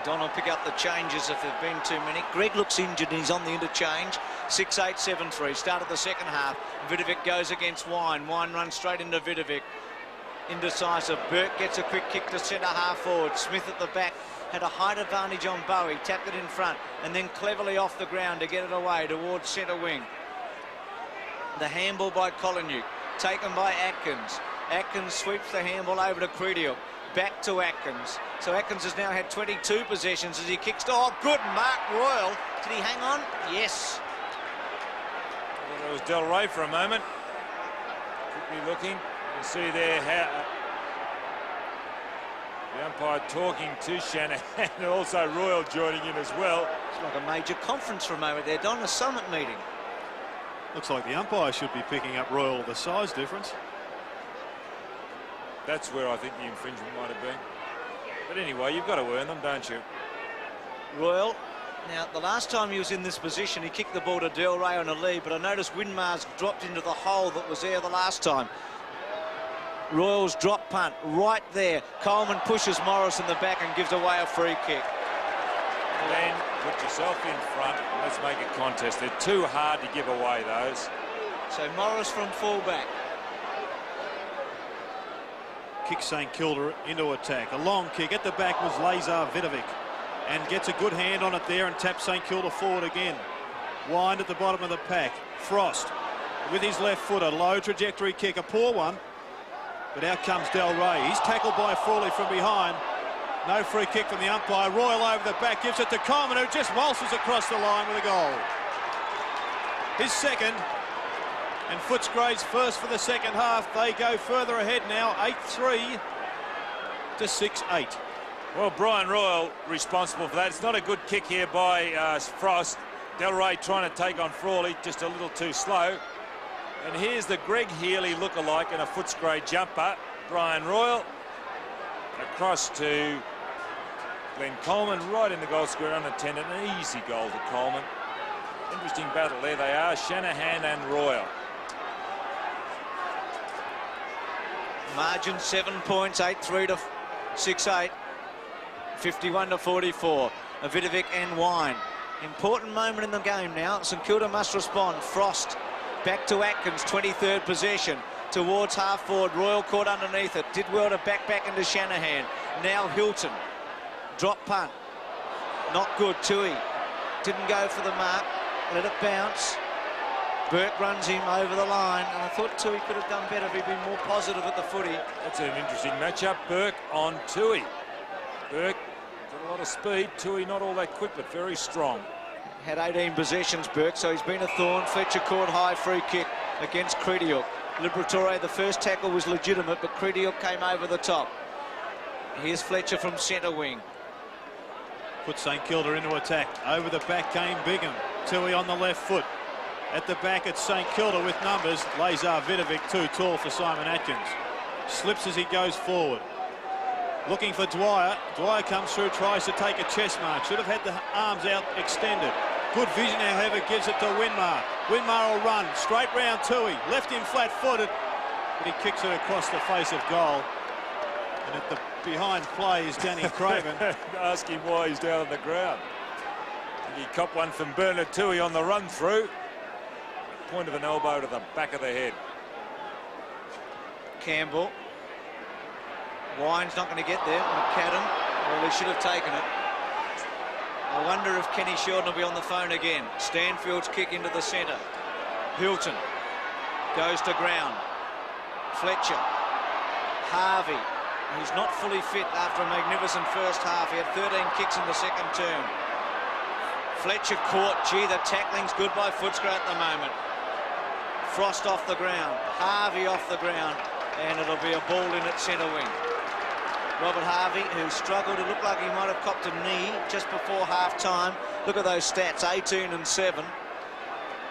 Don will pick up the changes if there have been too many. Greg looks injured and he's on the interchange. 6-8, 7-3. Start of the second half. Vidovic goes against Wine. Wine runs straight into Vidovic. Indecisive. Burke gets a quick kick to centre half forward. Smith at the back had a height advantage on Bowie. Tapped it in front and then cleverly off the ground to get it away towards centre wing. The handball by Koliniuk. Taken by Atkins. Atkins sweeps the handball over to Crediuk. Back to Atkins. So Atkins has now had 22 possessions as he kicks to... Oh, good mark, Royal. Did he hang on? Yes. Well, it was Del Rey for a moment. Quickly looking. You can see there how the umpire talking to Shanahan and also Royal joining in as well. It's like a major conference for a moment there, Don, a summit meeting. Looks like the umpire should be picking up Royal the size difference. That's where I think the infringement might have been. But anyway, you've got to earn them, don't you? Royal, now the last time he was in this position, he kicked the ball to Del Rey on a lead, but I noticed Winmar's dropped into the hole that was there the last time. Royal's drop punt right there. Coleman pushes Morris in the back and gives away a free kick. Then put yourself in front and let's make a contest. They're too hard to give away those. So Morris from fullback. Kicks St Kilda into attack. A long kick at the back was Lazar Vidovic and gets a good hand on it there and taps St Kilda forward again. Wind at the bottom of the pack. Frost with his left foot, a low trajectory kick, a poor one, but out comes Del Rey. He's tackled by Frawley from behind. No free kick from the umpire. Royal over the back, gives it to Coleman, who just waltzes across the line with a goal. His second. And Footscray's first for the second half. They go further ahead now, 8-3 to 6-8. Well, Brian Royal responsible for that. It's not a good kick here by Frost. Del Rey trying to take on Frawley, just a little too slow. And here's the Greg Healy lookalike and a Footscray jumper. Brian Royal across to Glenn Coleman, right in the goal square unattended. An easy goal to Coleman. Interesting battle there they are, Shanahan and Royal. Margin 7 points, 8-3 to 6-8, 51 to 44. Vidovic and Wine. Important moment in the game now. St Kilda must respond. Frost back to Atkins, 23rd possession. Towards half forward, Royal caught underneath it. Did well to back into Shanahan. Now Hilton. Drop punt. Not good, Tui. Didn't go for the mark. Let it bounce. Burke runs him over the line, and I thought Tui could have done better if he'd been more positive at the footy. That's an interesting matchup. Burke on Tui. Burke got a lot of speed. Tui not all that quick, but very strong. Had 18 possessions, Burke, so he's been a thorn. Fletcher caught high free kick against Crediuk. Liberatore, the first tackle was legitimate, but Crediuk came over the top. Here's Fletcher from centre wing. Put St Kilda into attack. Over the back came Bigham. Tui on the left foot. At the back, it's St Kilda with numbers. Lazar Vidovic too tall for Simon Atkins. Slips as he goes forward. Looking for Dwyer. Dwyer comes through, tries to take a chest mark. Should have had the arms out extended. Good vision, however, gives it to Winmar. Winmar will run straight round Tui. Left him flat-footed, but he kicks it across the face of goal. And at the behind play is Danny Craven. Ask him why he's down on the ground. He copped one from Bernard Tui on the run through. Point of an elbow to the back of the head. Campbell. Wine's not going to get there. McAdam, well, he should have taken it. I wonder if Kenny Shorten will be on the phone again. Stanfield's kick into the centre. Hilton goes to ground. Fletcher. Harvey, who's not fully fit after a magnificent first half. He had 13 kicks in the second term. Fletcher caught. Gee, the tackling's good by Footscray at the moment. Frost off the ground. Harvey off the ground. And it'll be a ball in at centre wing. Robert Harvey, who struggled, it looked like he might have copped a knee just before half-time. Look at those stats, 18 and 7,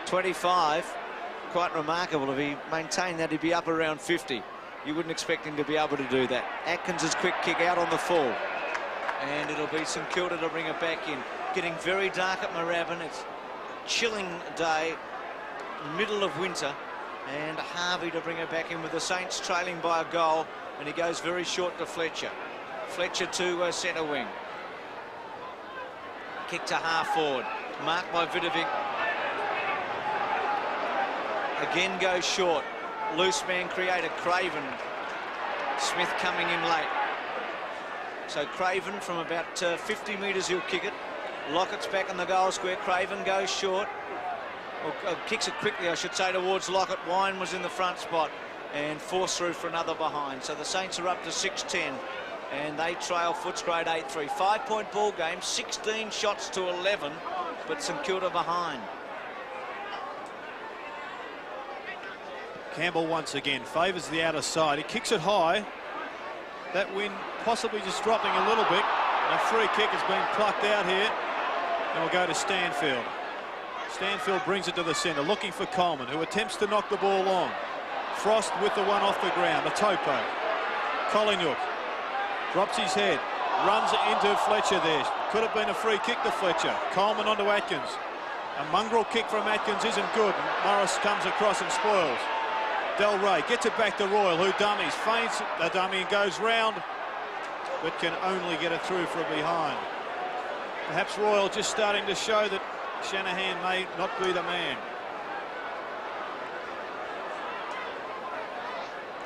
25. Quite remarkable. If he maintained that, he'd be up around 50. You wouldn't expect him to be able to do that. Atkins' quick kick out on the full. And it'll be St Kilda to bring it back in. Getting very dark at Moorabbin. It's a chilling day, middle of winter. And Harvey to bring it back in with the Saints trailing by a goal. And he goes very short to Fletcher. Fletcher to centre wing. Kick to half forward. Marked by Vidovic. Again goes short. Loose man creator, Craven. Smith coming in late. So Craven from about 50 metres, he'll kick it. Lockett's back in the goal square. Craven goes short. Or kicks it quickly, I should say, towards Lockett. Wine was in the front spot and forced through for another behind. So the Saints are up to 6-10 and they trail Footscray 8-3. 5-point ball game, 16 shots to 11, but St Kilda behind. Campbell once again favours the outer side. He kicks it high. That wind possibly just dropping a little bit. A free kick has been plucked out here and will go to Stanfield. Stanfield brings it to the centre, looking for Coleman, who attempts to knock the ball on. Frost with the one off the ground, a topo. Collingwood drops his head, runs into Fletcher there. Could have been a free kick to Fletcher. Coleman onto Atkins. A mongrel kick from Atkins isn't good. Morris comes across and spoils. Del Rey gets it back to Royal, who dummies, feints the dummy and goes round, but can only get it through from behind. Perhaps Royal just starting to show that Shanahan may not be the man.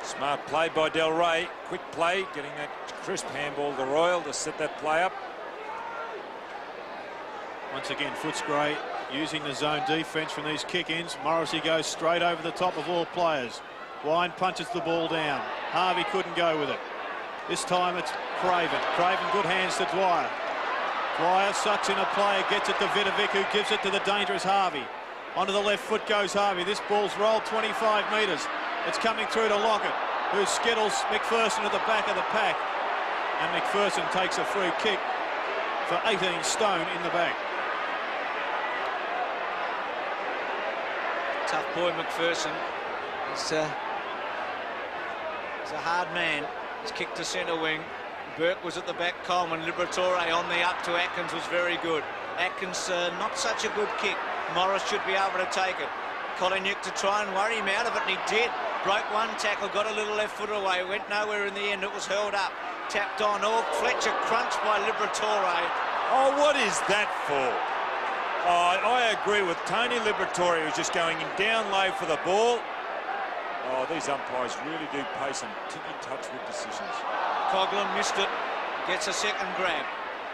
Smart play by Del Rey. Quick play, getting that crisp handball to Royal to set that play up. Once again, Footscray using the zone defence from these kick-ins. Morrissey goes straight over the top of all players. Wine punches the ball down. Harvey couldn't go with it. This time it's Craven. Craven, good hands to Dwyer. Dwyer sucks in a player, gets it to Vidovic, who gives it to the dangerous Harvey. Onto the left foot goes Harvey. This ball's rolled 25 metres. It's coming through to Lockett, who skittles McPherson at the back of the pack. And McPherson takes a free kick for 18 stone in the back. Tough boy, McPherson. He's a hard man. He's kicked to centre wing. Burke was at the back. Coleman, Liberatore on the up to Atkins was very good. Atkins, not such a good kick. Morris should be able to take it. Collingwood to try and worry him out of it, and he did. Broke one tackle, got a little left foot away, went nowhere in the end. It was held up, tapped on. Oh, Fletcher crunched by Liberatore. Oh, what is that for? Oh, I agree with Tony Liberatore, who's just going in down low for the ball. Oh, these umpires really do pay some ticky-touch-wood decisions. Coughlin missed it, gets a second grab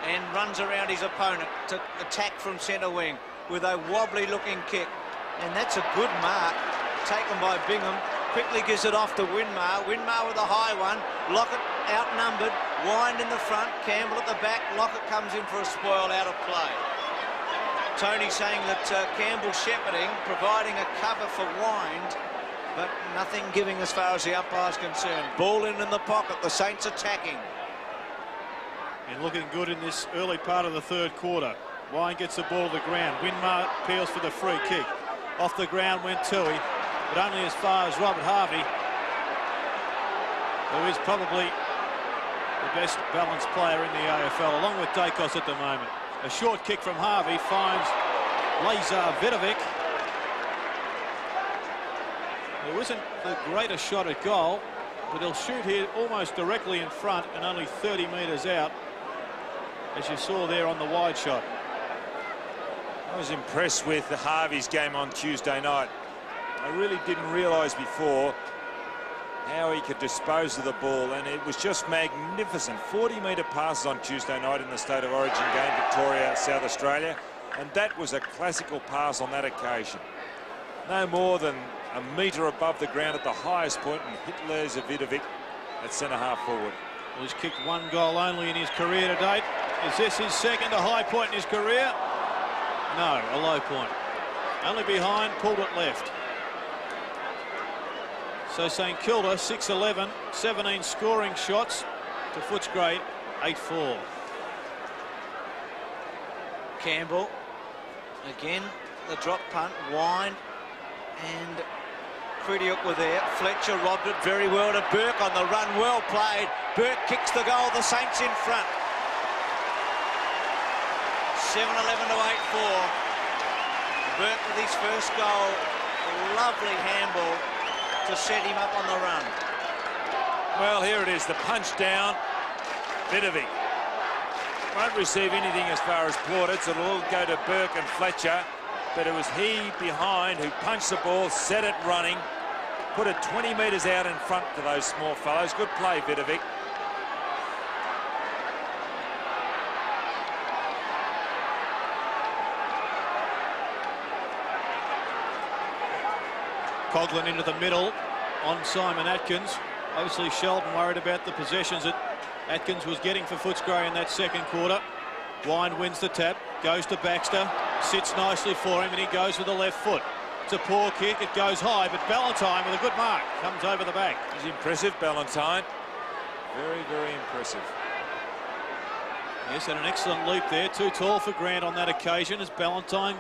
and runs around his opponent to attack from centre wing with a wobbly-looking kick. And that's a good mark taken by Bingham. Quickly gives it off to Winmar. Winmar with a high one. Lockett outnumbered. Wind in the front. Campbell at the back. Lockett comes in for a spoil out of play. Tony saying that Campbell shepherding, providing a cover for Wind, but nothing giving as far as the umpire's concerned. Ball in the pocket. The Saints attacking. And looking good in this early part of the third quarter. Wine gets the ball to the ground. Winmar appeals for the free kick. Off the ground went Tui, but only as far as Robert Harvey, who is probably the best balanced player in the AFL, along with Dacos at the moment. A short kick from Harvey finds Lazar Vidovic. It wasn't the greatest shot at goal, but he'll shoot here almost directly in front and only 30 metres out, as you saw there on the wide shot. I was impressed with Harvey's game on Tuesday night. I really didn't realise before how he could dispose of the ball, and it was just magnificent. 40-metre passes on Tuesday night in the State of Origin game, Victoria, South Australia, and that was a classical pass on that occasion. No more than a metre above the ground at the highest point, and hit Lazar Vidovic at centre-half forward. Well, he's kicked one goal only in his career to date. Is this his second, a high point in his career? No, a low point. Only behind, pulled it left. So St Kilda 6-11, 17 scoring shots to Footscray 8-4. Campbell again, the drop punt. Wine and Cridiuk were there. Fletcher robbed it very well to Burke on the run. Well played. Burke kicks the goal. The Saints in front. 7-11 to 8-4. Burke with his first goal. A lovely handball to set him up on the run. Well, here it is, the punch down. Vidovic won't receive anything as far as plaudits. It'll all go to Burke and Fletcher. But it was he behind who punched the ball, set it running, put it 20 metres out in front to those small fellows. Good play, Vidovic. Coughlin into the middle on Simon Atkins. Obviously Sheldon worried about the possessions that Atkins was getting for Footscray in that second quarter. Wine wins the tap, goes to Baxter, sits nicely for him, and he goes with the left foot. It's a poor kick, it goes high, but Ballantyne with a good mark comes over the back. He's impressive, Ballantyne. Very, very impressive. Yes, and an excellent leap there. Too tall for Grant on that occasion as Ballantyne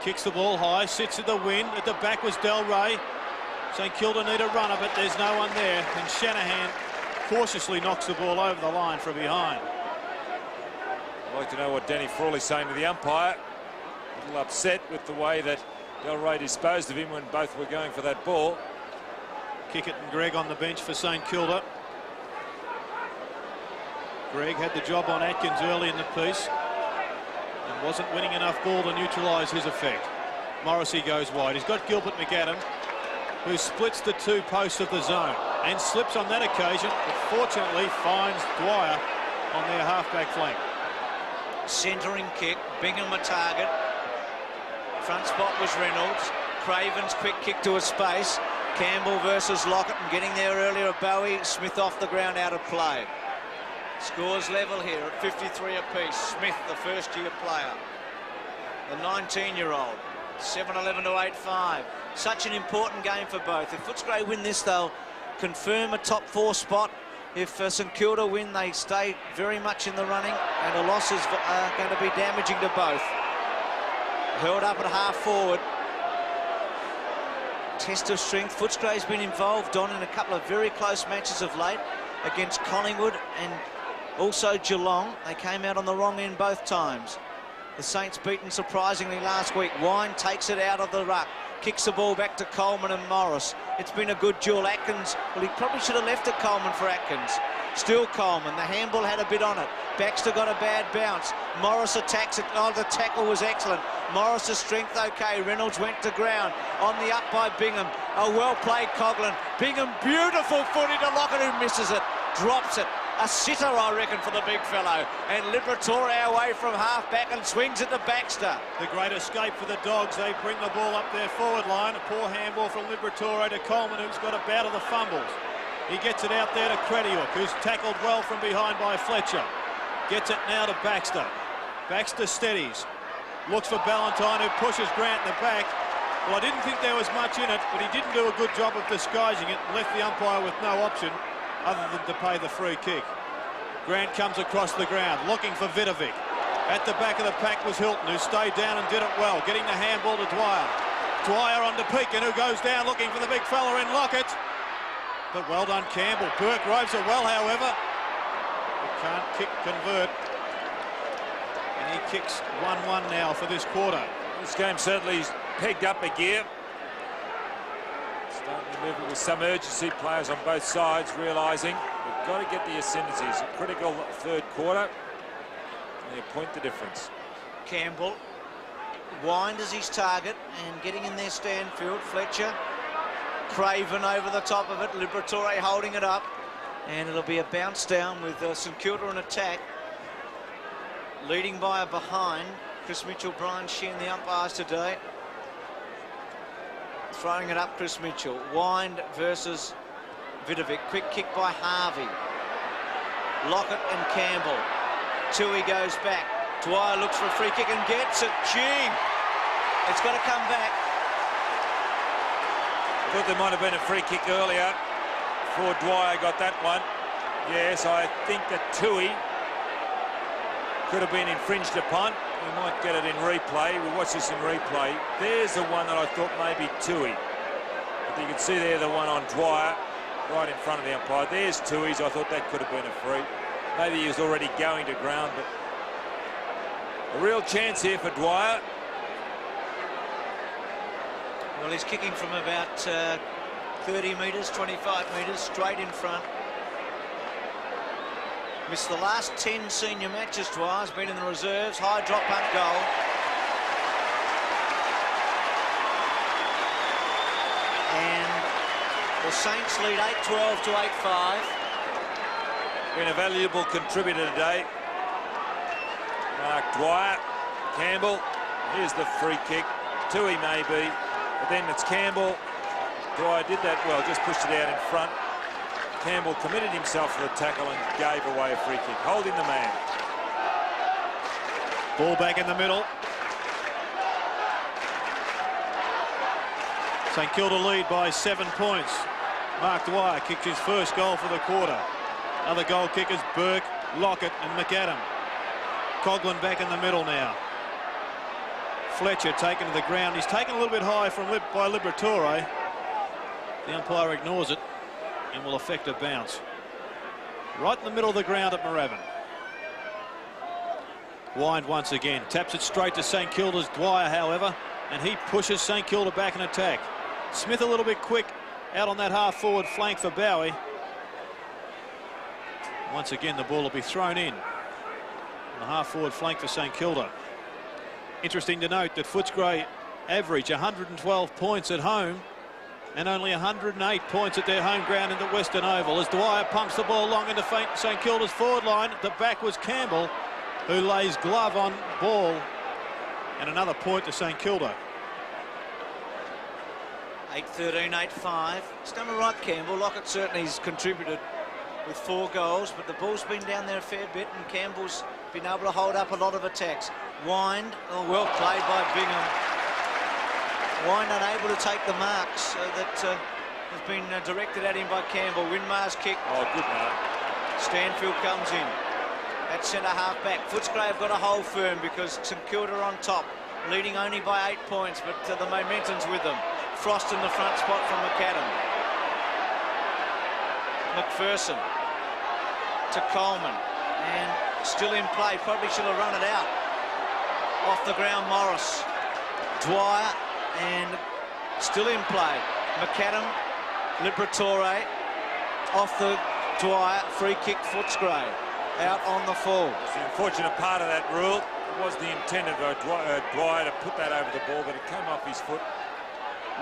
kicks the ball high, sits in the wind. At the back was Del Rey. St Kilda need a runner, but there's no one there. And Shanahan cautiously knocks the ball over the line from behind. I'd like to know what Danny Frawley's saying to the umpire. A little upset with the way that Del Rey disposed of him when both were going for that ball. Kickett and Gregg on the bench for St Kilda. Gregg had the job on Atkins early in the piece and wasn't winning enough ball to neutralise his effect. Morrissey goes wide. He's got Gilbert McAdam, who splits the two posts of the zone and slips on that occasion, but fortunately finds Dwyer on their half-back flank. Centering kick, Bingham a target. Front spot was Reynolds. Craven's quick kick to a space. Campbell versus Lockett, and getting there earlier, Bowie. Smith off the ground, out of play. Scores level here at 53 apiece. Smith, the first-year player. The 19-year-old. 7-11 to 8-5. Such an important game for both. If Footscray win this, they'll confirm a top 4 spot. If St Kilda win, they stay very much in the running, and a loss is going to be damaging to both. Hurled up at half forward. Test of strength. Footscray's been involved in a couple of very close matches of late against Collingwood and also Geelong. They came out on the wrong end both times. The Saints beaten surprisingly last week. Wine takes it out of the ruck. Kicks the ball back to Coleman and Morris. It's been a good duel. Atkins, well, he probably should have left it Coleman for Atkins. Still Coleman. The handball had a bit on it. Baxter got a bad bounce. Morris attacks it. Oh, the tackle was excellent. Morris's strength okay. Reynolds went to ground. On the up by Bingham. A well-played Coughlin. Bingham, beautiful footy to Lockett, who misses it. Drops it. A sitter, I reckon, for the big fellow. And Liberatore away from half-back and swings it to Baxter. The great escape for the Dogs. They bring the ball up their forward line. A poor handball from Liberatore to Coleman, who's got a bout of the fumbles. He gets it out there to Crediuk, who's tackled well from behind by Fletcher. Gets it now to Baxter. Baxter steadies. Looks for Ballantyne, who pushes Grant in the back. Well, I didn't think there was much in it, but he didn't do a good job of disguising it. Left the umpire with no option other than to pay the free kick. Grant comes across the ground, looking for Vidovic. At the back of the pack was Hilton, who stayed down and did it well, getting the handball to Dwyer. Dwyer on to Pekin, who goes down looking for the big fella in Lockett. But well done, Campbell. Burke rides it well, however. He can't kick convert. And he kicks 1-1 now for this quarter. This game certainly pegged up a gear. Starting to move it with some urgency. Players on both sides realising we've got to get the ascendancy. It's a critical third quarter. And they point the difference. Campbell wind as his target and getting in there Stanfield. Fletcher. Craven over the top of it. Liberatore holding it up. And it'll be a bounce down with St Kilda in attack. Leading by a behind. Chris Mitchell, Brian Sheehan, the umpires today. Throwing it up, Chris Mitchell. Wind versus Vidovic. Quick kick by Harvey. Lockett and Campbell. Tui goes back. Dwyer looks for a free kick and gets it. Gee! It's got to come back. I thought there might have been a free kick earlier before Dwyer got that one. Yes, I think that Tui could have been infringed upon. We might get it in replay. We watch this in replay. There's the one that I thought maybe Tui. But you can see there the one on Dwyer right in front of the umpire. There's Tui's. I thought that could have been a free. Maybe he was already going to ground, but a real chance here for Dwyer. Well, he's kicking from about 30 metres, 25 metres, straight in front. Missed the last 10 senior matches twice, been in the reserves. High drop punt goal. And the Saints lead 8-12 to 8-5. Been a valuable contributor today. Mark Dwyer, Campbell. Here's the free kick. Tui maybe, but then it's Campbell. Dwyer did that well, just pushed it out in front. Campbell committed himself to the tackle and gave away a free kick, holding the man. Ball back in the middle. St Kilda lead by 7 points. Mark Dwyer kicked his first goal for the quarter. Other goal kickers, Burke, Lockett and McAdam. Coughlin back in the middle now. Fletcher taken to the ground. He's taken a little bit high by Liberatore. The umpire ignores it and will affect a bounce. Right in the middle of the ground at Moorabbin. Wind once again. Taps it straight to St Kilda's Dwyer, however, and he pushes St Kilda back in attack. Smith a little bit quick out on that half-forward flank for Bowie. Once again, the ball will be thrown in on the half-forward flank for St Kilda. Interesting to note that Footscray average 112 points at home and only 108 points at their home ground in the Western Oval. As Dwyer pumps the ball long into St Kilda's forward line, the back was Campbell, who lays glove on ball, and another point to St Kilda. 8-13, 8-5. It's done all right, Campbell. Lockett certainly has contributed with 4 goals, but the ball's been down there a fair bit, and Campbell's been able to hold up a lot of attacks. Wind, oh, well played by Bingham. Wind unable to take the marks that has been directed at him by Campbell. Winmar's kick. Oh, good mark. Stanfield comes in at centre half back. Footscray have got to hold firm because St Kilda are on top, leading only by 8 points, but the momentum's with them. Frost in the front spot from McAdam. McPherson to Coleman, and still in play. Probably should have run it out. Off the ground, Morris. Dwyer, and still in play. McAdam, Liberatore, off the Dwyer, free kick Footscray, out on the full. It's the unfortunate part of that rule. It was the intent of Dwyer to put that over the ball, but it came off his foot.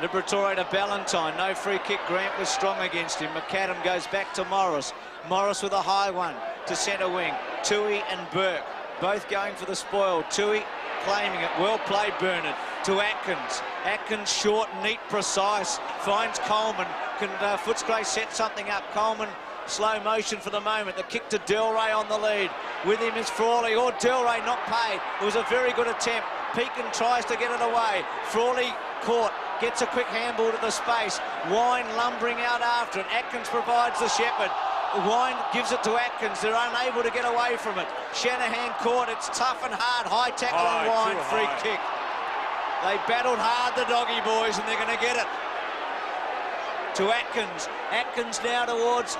Liberatore to Ballantyne, no free kick. Grant was strong against him. McAdam goes back to Morris. Morris with a high one to centre wing. Tui and Burke both going for the spoil. Tui claiming it. Well played, Bernard. To Atkins. Atkins short, neat, precise. Finds Coleman. Can Footscray set something up? Coleman slow motion for the moment. The kick to Delray on the lead. With him is Frawley. Or Delray not paid. It was a very good attempt. Pekin tries to get it away. Frawley caught. Gets a quick handball to the space. Wine lumbering out after it. Atkins provides the shepherd. Wine gives it to Atkins. They're unable to get away from it. Shanahan caught. It's tough and hard. High tackle on Wine. Free kick. They battled hard, the Doggy boys, and they're going to get it. To Atkins. Atkins now towards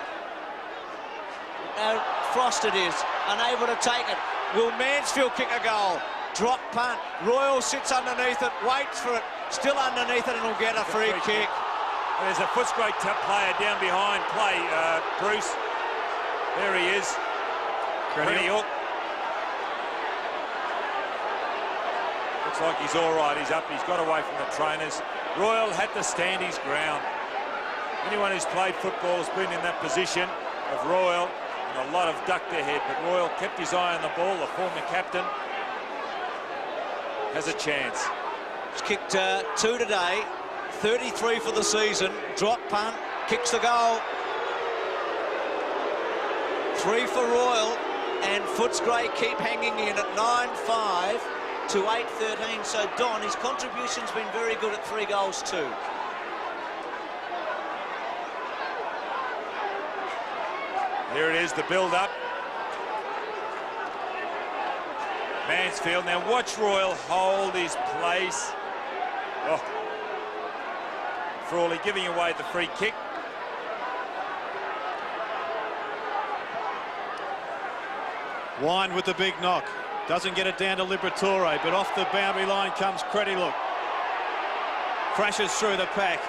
Frost it is. Unable to take it. Will Mansfield kick a goal? Drop punt. Royal sits underneath it. Waits for it. Still underneath it, and will get a free kick. There's a Footscray player down behind play, Bruce. There he is. Pretty hook. Looks like he's all right. He's up. He's got away from the trainers. Royal had to stand his ground. Anyone who's played football has been in that position of Royal, and a lot of ducked their head, but Royal kept his eye on the ball. The former captain has a chance. He's kicked 2 today, 33 for the season. Drop punt, kicks the goal. 3 for Royal, and Footscray keep hanging in at 9-5 to 8-13. So Don, his contribution's been very good at 3 goals too. Here it is, the build-up. Mansfield, now watch Royal hold his place. Oh. Frawley giving away the free kick. Wine with the big knock. Doesn't get it down to Liberatore, but off the boundary line comes Credilook. Crashes through the pack.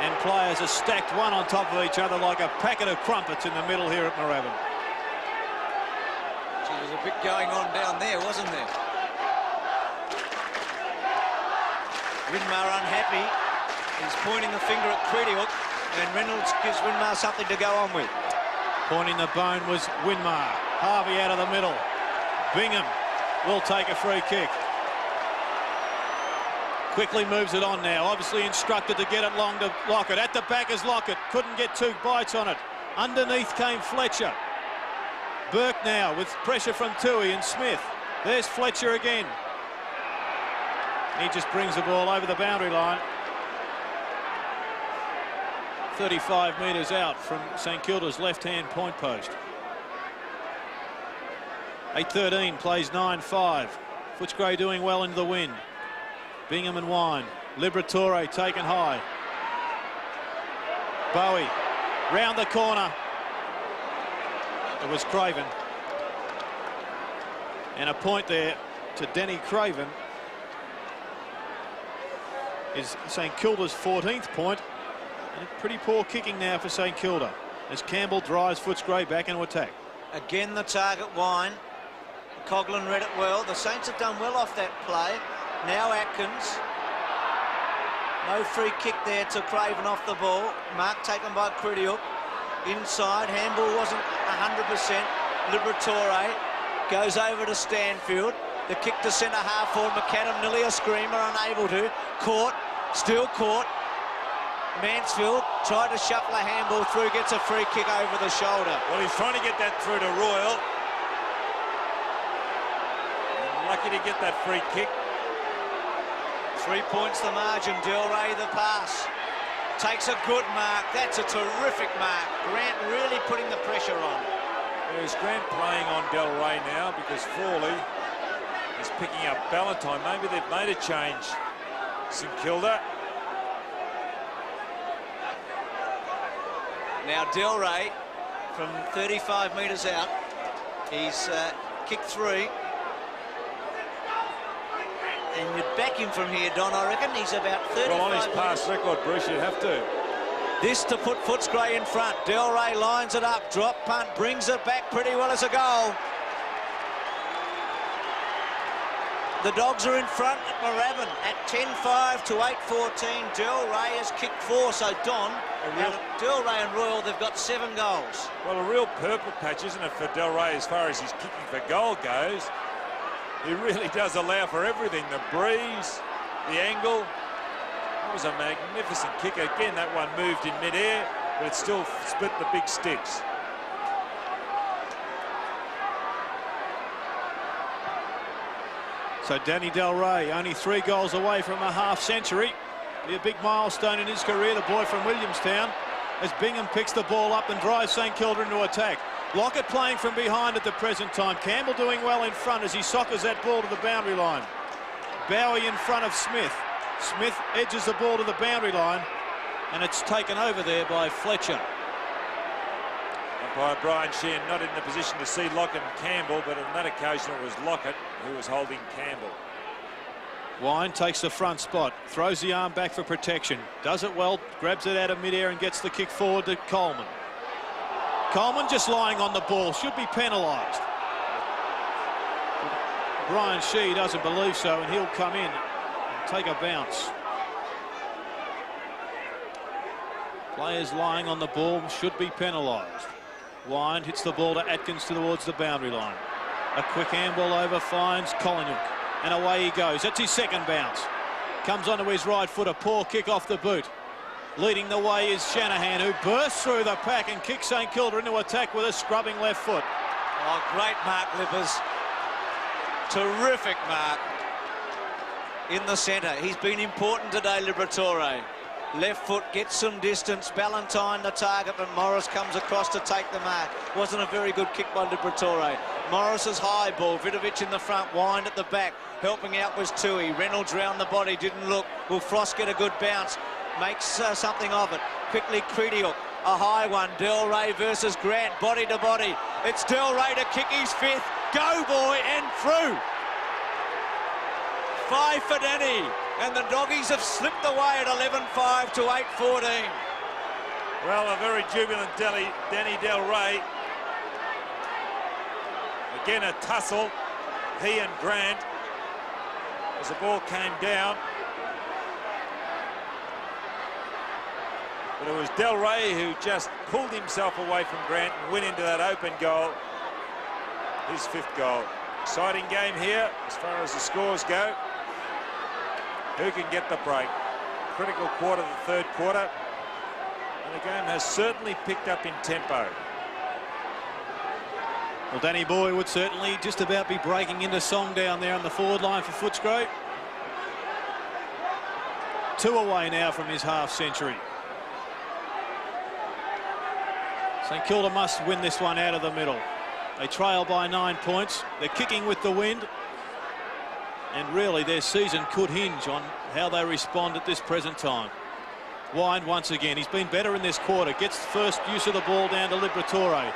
And players are stacked one on top of each other like a packet of crumpets in the middle here at Moorabbin. Gee, there's a bit going on down there, wasn't there? Winmar unhappy. He's pointing the finger at Credihook, and Reynolds gives Winmar something to go on with. Pointing the bone was Winmar. Harvey out of the middle. Bingham will take a free kick. Quickly moves it on now. Obviously instructed to get it long to Lockett. At the back is Lockett. Couldn't get 2 bites on it. Underneath came Fletcher. Burke now with pressure from Toohey and Smith. There's Fletcher again. He just brings the ball over the boundary line. 35 metres out from St Kilda's left-hand point post. 8-13 plays 9-5. Footscray doing well into the wind. Bingham and Wine. Liberatore taken high. Bowie round the corner. It was Craven. And a point there to Denny Craven is St Kilda's 14th point. And pretty poor kicking now for St Kilda as Campbell drives Footscray back into attack. Again the target, Wine. Coughlin read it well. The Saints have done well off that play. Now Atkins. No free kick there to Craven off the ball. Mark taken by Credihook. Inside, handball wasn't 100%. Liberatore goes over to Stanfield. The kick to centre half forward. McAdam nearly a screamer, unable to. Caught, still caught. Mansfield tried to shuffle a handball through, gets a free kick over the shoulder. Well, he's trying to get that through to Royal. Lucky to get that free kick. 3 points the margin. Del Rey the pass. Takes a good mark. That's a terrific mark. Grant really putting the pressure on. There's Grant playing on Del Rey now because Frawley is picking up Ballantyne. Maybe they've made a change. St Kilda. Now Del Rey from 35 metres out. He's kicked 3. And you'd back him from here, Don, I reckon. He's about 35 Well, on his past metres. record, Bruce, you'd have to. This to put Footscray in front. Del Rey lines it up. Drop punt. Brings it back pretty well as a goal. The Dogs are in front at Moorabbin at 10-5 to 8-14. Del Rey has kicked 4. So, Don, Del Rey and Royal, they've got 7 goals. Well, a real purple patch, isn't it, for Del Rey as far as his kicking for goal goes. He really does allow for everything. The breeze, the angle. It was a magnificent kick. Again, that one moved in mid-air, but it still split the big sticks. So Danny Del Rey only 3 goals away from a half-century. Be a big milestone in his career, the boy from Williamstown, as Bingham picks the ball up and drives St Kilda into attack. Lockett playing from behind at the present time. Campbell doing well in front as he soccers that ball to the boundary line. Bowie in front of Smith. Smith edges the ball to the boundary line, and it's taken over there by Fletcher. Umpire Brian Sheehan not in the position to see Lockett and Campbell, but on that occasion it was Lockett who was holding Campbell. Wine takes the front spot, throws the arm back for protection, does it well, grabs it out of midair and gets the kick forward to Coleman. Coleman just lying on the ball, should be penalised. Brian Shee doesn't believe so, and he'll come in and take a bounce. Players lying on the ball should be penalised. Wine hits the ball to Atkins towards the boundary line. A quick handball over, finds Collingwood, and away he goes. That's his second bounce. Comes onto his right foot, a poor kick off the boot. Leading the way is Shanahan, who bursts through the pack and kicks St Kilda into attack with a scrubbing left foot. Oh, great mark, Lippers. Terrific mark. In the centre. He's been important today, Liberatore. Left foot gets some distance. Ballantyne the target, but Morris comes across to take the mark. Wasn't a very good kick by Liberatore. Morris's high ball. Vidovic in the front, Wind at the back. Helping out was Toohey. Reynolds round the body, didn't look. Will Frost get a good bounce? Makes something of it. Quickly Credihook, a high one. Del Rey versus Grant, body to body. It's Del Rey to kick his 5th. Go, boy, and through. 5 for Denny. And the doggies have slipped away at 11-5 to 8-14. Well, a very jubilant Danny Del Rey. Again, a tussle. He and Grant as the ball came down. But it was Del Rey who just pulled himself away from Grant and went into that open goal. His 5th goal. Exciting game here as far as the scores go. Who can get the break? Critical quarter, the 3rd quarter. And the game has certainly picked up in tempo. Well, Danny Boy would certainly just about be breaking into song down there on the forward line for Footscray. 2 away now from his half-century. St Kilda must win this one out of the middle. They trail by 9 points. They're kicking with the wind. And really, their season could hinge on how they respond at this present time. Wine once again. He's been better in this quarter. Gets first use of the ball down to Liberatore.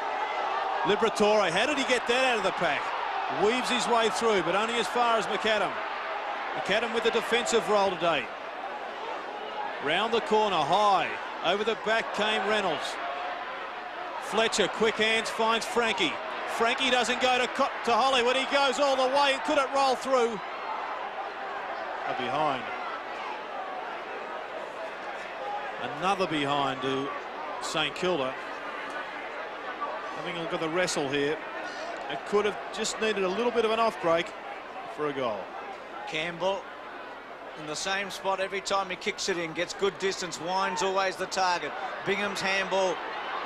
Liberatore, how did he get that out of the pack? Weaves his way through, but only as far as McAdam. McAdam with the defensive role today. Round the corner, high. Over the back came Reynolds. Fletcher, quick hands, finds Frankie. Frankie doesn't go to Hollywood. He goes all the way. Could it roll through? A behind. Another behind to St Kilda. Having a look at the wrestle here. It could have just needed a little bit of an off break for a goal. Campbell in the same spot every time he kicks it in. Gets good distance. Wine's always the target. Bingham's handball.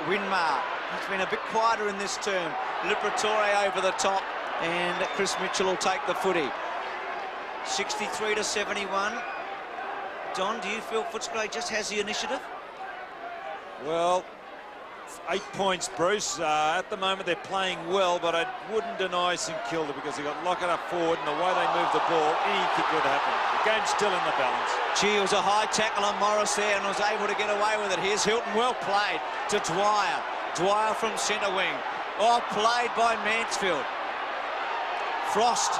Winmar. It's been a bit quieter in this term. Liberatore over the top, and Chris Mitchell will take the footy. 63 to 71. Don, do you feel Footscray just has the initiative? Well, 8 points, Bruce. At the moment, they're playing well, but I wouldn't deny St Kilda because they've got Lockett up forward, and the way they move the ball, any kick could happen. The game's still in the balance. Gee, it was a high tackle on Morris there and was able to get away with it. Here's Hilton, well played to Dwyer. Dwyer from centre wing. Oh, played by Mansfield. Frost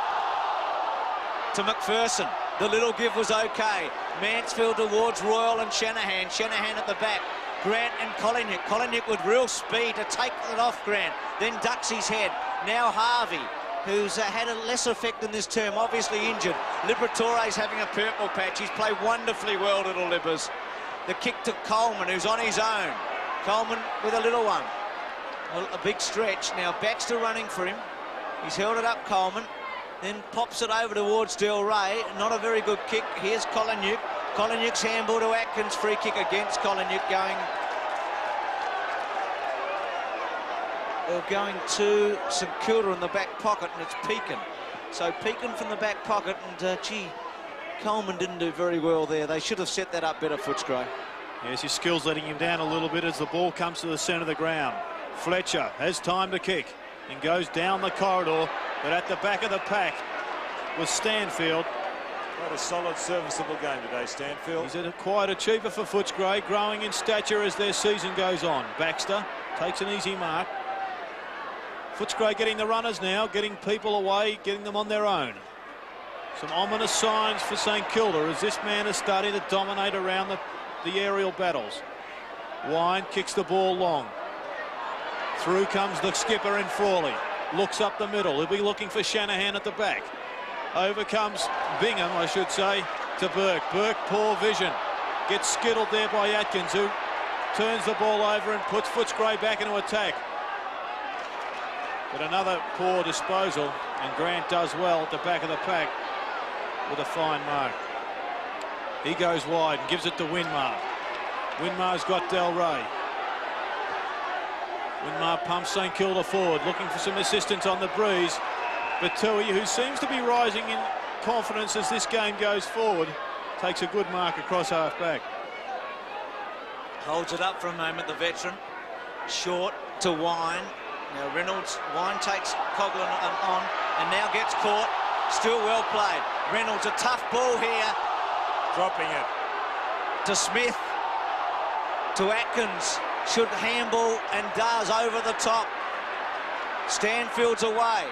to McPherson. The little give was okay. Mansfield towards Royal and Shanahan. Shanahan at the back. Grant and Koliniuk. Koliniuk with real speed to take it off Grant. Then ducks his head. Now Harvey, who's had a less effect in this term, obviously injured. Liberatore's having a purple patch. He's played wonderfully well, little Libbers. The kick to Coleman, who's on his own. Coleman with a little one. Well, a big stretch. Now Baxter running for him. He's held it up, Coleman. Then pops it over towards Del Rey. Not a very good kick. Here's Koliniuk. Koliniuk's handball to Atkins. Free kick against Koliniuk going to St Kilda in the back pocket, and it's Pekin. So Pekin from the back pocket, and gee, Coleman didn't do very well there. They should have set that up better, Footscray. Yes, his skill's letting him down a little bit as the ball comes to the centre of the ground. Fletcher has time to kick and goes down the corridor, but at the back of the pack was Stanfield. Quite a solid, serviceable game today, Stanfield. He's a quiet achiever for Footscray, growing in stature as their season goes on. Baxter takes an easy mark. Footscray getting the runners now, getting people away, getting them on their own. Some ominous signs for St Kilda as this man is starting to dominate around the aerial battles. Wine kicks the ball long. Through comes the skipper in Frawley. Looks up the middle. He'll be looking for Shanahan at the back. Over comes Bingham, I should say, to Burke. Burke, poor vision. Gets skittled there by Atkins, who turns the ball over and puts Footscray back into attack. But another poor disposal, and Grant does well at the back of the pack with a fine mark. He goes wide and gives it to Winmar. Winmar's got Del Rey. Winmar pumps St Kilda forward, looking for some assistance on the breeze. But Tui, who seems to be rising in confidence as this game goes forward, takes a good mark across half-back. Holds it up for a moment, the veteran. Short to Wine. Now Reynolds, Wine takes Coughlin on and now gets caught. Still well played. Reynolds, a tough ball here. Dropping it. To Smith. To Atkins. Should handball and does over the top. Stanfield's away.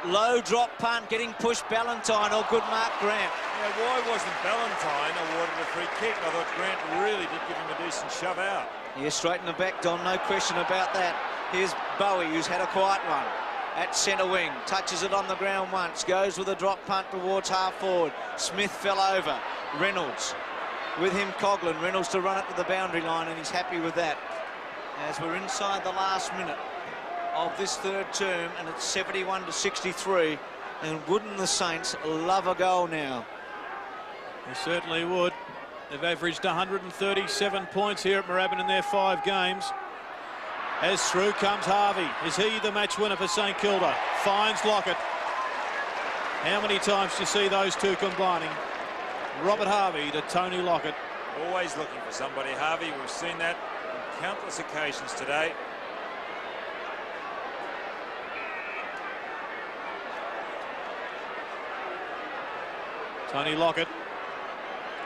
Low drop punt, getting pushed Ballantyne or good Mark Grant. Yeah, why wasn't Ballantyne awarded a free kick? I thought Grant really did give him a decent shove out. Yeah, straight in the back, Don, no question about that. Here's Bowie, who's had a quiet one. At centre wing, touches it on the ground once, goes with a drop punt towards half forward. Smith fell over. Reynolds, with him Coughlin. Reynolds to run it to the boundary line, and he's happy with that. As we're inside the last minute of this third term, and it's 71-63, and wouldn't the Saints love a goal now? They certainly would. They've averaged 137 points here at Moorabbin in their 5 games. As through comes Harvey. Is he the match winner for St Kilda? Finds Lockett. How many times do you see those two combining? Robert Harvey to Tony Lockett. Always looking for somebody, Harvey. We've seen that on countless occasions today. Tony Lockett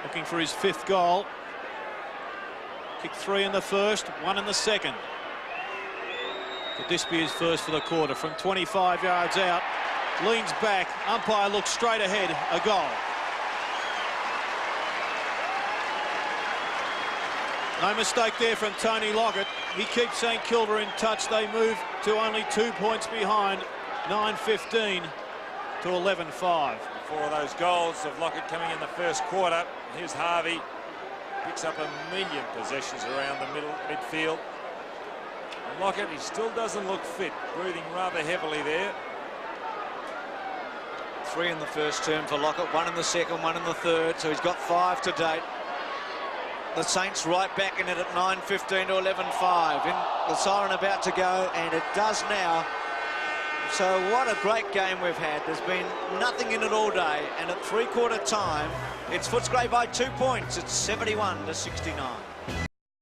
looking for his 5th goal. Kicked 3 in the first, 1 in the second. Could this be his first for the quarter? From 25 yards out, leans back, umpire looks straight ahead, a goal. No mistake there from Tony Lockett. He keeps St Kilda in touch. They move to only 2 points behind, 9-15 to 11-5. 4 of those goals of Lockett coming in the first quarter. Here's Harvey, picks up 1,000,000 possessions around the midfield. And Lockett, he still doesn't look fit, breathing rather heavily there. 3 in the first term for Lockett, 1 in the second, 1 in the third, so he's got 5 to date. The Saints right back in it at 9-15 to 11-5. In the siren about to go, and it does now. So what a great game we've had. There's been nothing in it all day, and at 3/4 time, it's Footscray by 2 points. It's 71-69.